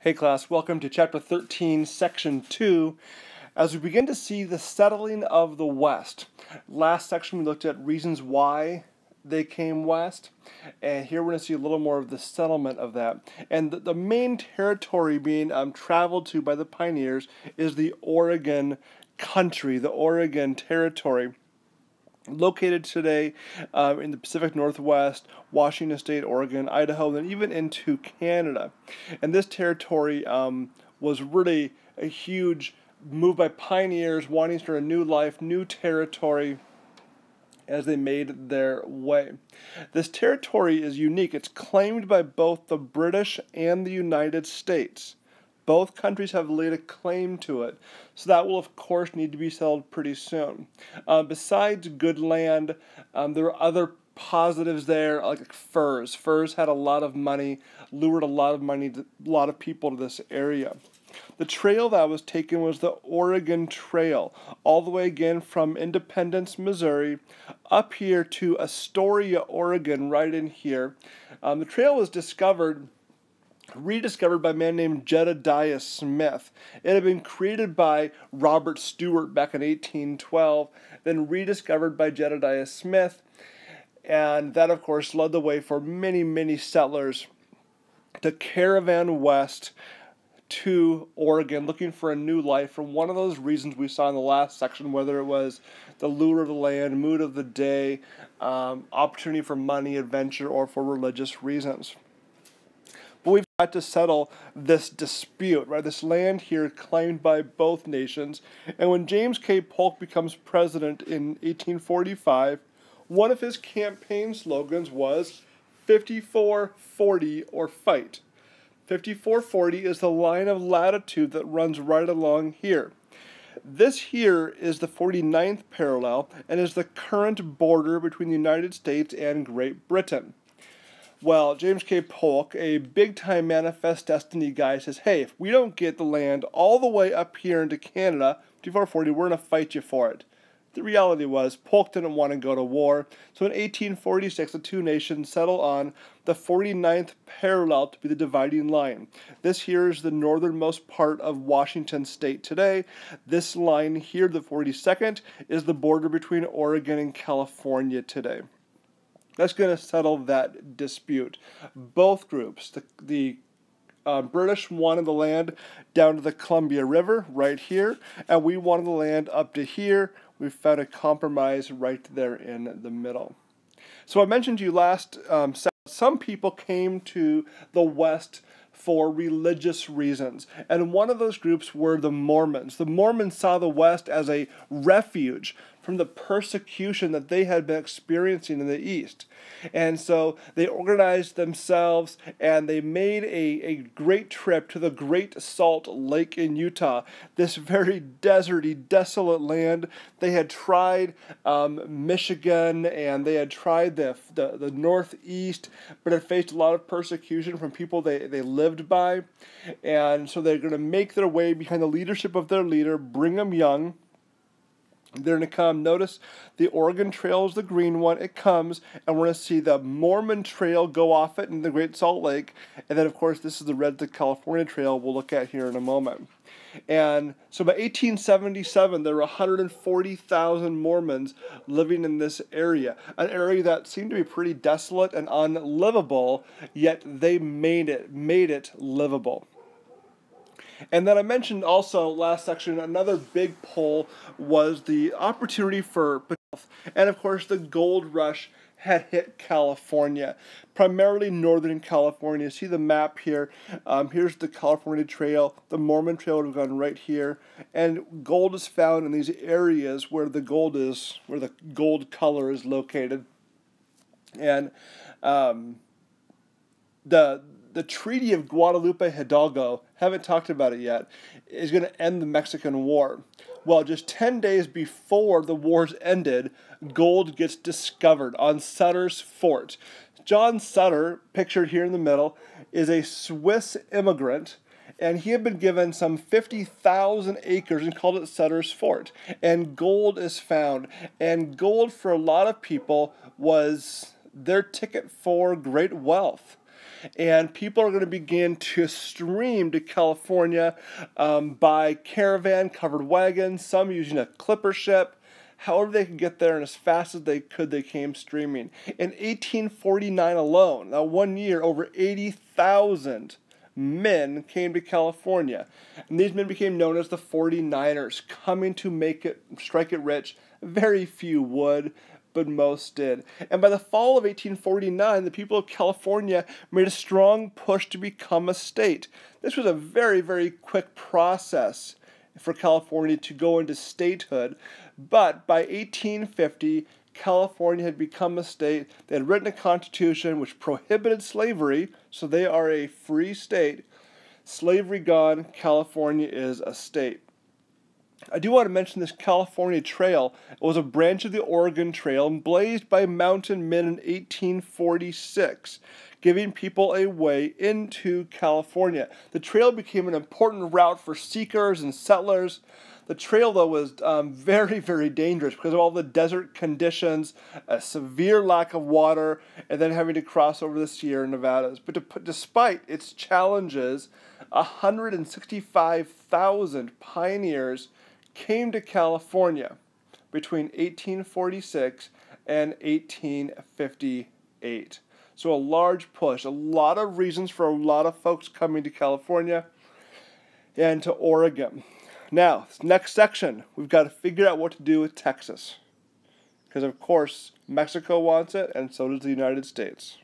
Hey class, welcome to Chapter 13, Section 2, as we begin to see the settling of the West. Last section we looked at reasons why they came west, and here we're going to see a little more of the settlement of that. And the main territory being traveled to by the pioneers is the Oregon country, the Oregon territory, located today in the Pacific Northwest, Washington State, Oregon, Idaho, and even into Canada. And this territory was really a huge move by pioneers wanting to start a new life, new territory as they made their way. This territory is unique. It's claimed by both the British and the United States. Both countries have laid a claim to it, so that will of course need to be settled pretty soon. Besides good land, there are other positives there, like furs. Furs had a lot of money, lured a lot of people to this area. The trail that was taken was the Oregon Trail, all the way again from Independence, Missouri, up here to Astoria, Oregon, right in here. The trail was rediscovered by a man named Jedediah Smith. It had been created by Robert Stewart back in 1812, then rediscovered by Jedediah Smith, and that of course led the way for many, many settlers to caravan west to Oregon, looking for a new life for one of those reasons we saw in the last section, whether it was the lure of the land, mood of the day, opportunity for money, adventure, or for religious reasons. But we've got to settle this dispute, right? This land here claimed by both nations. And when James K. Polk becomes president in 1845, one of his campaign slogans was 54-40 or fight. 54-40 is the line of latitude that runs right along here. This here is the 49th parallel and is the current border between the United States and Great Britain. Well, James K. Polk, a big-time Manifest Destiny guy, says, hey, if we don't get the land all the way up here into Canada, 54-40, we're going to fight you for it. The reality was, Polk didn't want to go to war, so in 1846, the two nations settled on the 49th parallel to be the dividing line. This here is the northernmost part of Washington State today. This line here, the 42nd, is the border between Oregon and California today. That's going to settle that dispute. Both groups, the British wanted the land down to the Columbia River, right here, and we wanted the land up to here. We found a compromise right there in the middle. So I mentioned to you last, some people came to the West for religious reasons, and one of those groups were the Mormons. The Mormons saw the West as a refuge from the persecution that they had been experiencing in the East. And so they organized themselves and they made a great trip to the Great Salt Lake in Utah, this very deserty, desolate land. They had tried Michigan and they had tried the Northeast, but had faced a lot of persecution from people they lived by. And so they're going to make their way behind the leadership of their leader, Brigham Young. They're going to come. Notice the Oregon Trail is the green one. It comes, and we're going to see the Mormon Trail go off it in the Great Salt Lake. And then, of course, this is the red, the California Trail we'll look at here in a moment. And so by 1877, there were 140,000 Mormons living in this area, an area that seemed to be pretty desolate and unlivable, yet they made it livable. And then I mentioned also last section, another big pull was the opportunity for wealth. And of course, the gold rush had hit California, primarily northern California. See the map here. Here's the California Trail. The Mormon Trail would have gone right here. And gold is found in these areas where the gold color is located. And the Treaty of Guadalupe Hidalgo, haven't talked about it yet, is going to end the Mexican War. Well, just 10 days before the wars ended, gold gets discovered on Sutter's Fort. John Sutter, pictured here in the middle, is a Swiss immigrant, and he had been given some 50,000 acres and called it Sutter's Fort. And gold is found. And gold for a lot of people was their ticket for great wealth. and people are going to begin to stream to California by caravan, covered wagons, some using a clipper ship. However they could get there, and as fast as they could, they came streaming. In 1849 alone, now 1 year, over 80,000 men came to California. And these men became known as the 49ers, coming to strike it rich. Very few would, but most did. And by the fall of 1849, the people of California made a strong push to become a state. This was a very, very quick process for California to go into statehood, but by 1850, California had become a state. They had written a constitution which prohibited slavery, so they are a free state. Slavery gone, California is a state. I do want to mention this California Trail. It was a branch of the Oregon Trail and blazed by mountain men in 1846, giving people a way into California. The trail became an important route for seekers and settlers. The trail, though, was very, very dangerous because of all the desert conditions, a severe lack of water, and then having to cross over the Sierra Nevadas. But despite its challenges, 165,000 pioneers came to California between 1846 and 1858. So a large push, a lot of reasons for a lot of folks coming to California and to Oregon. Now, next section, we've got to figure out what to do with Texas. Because, of course, Mexico wants it, and so does the United States.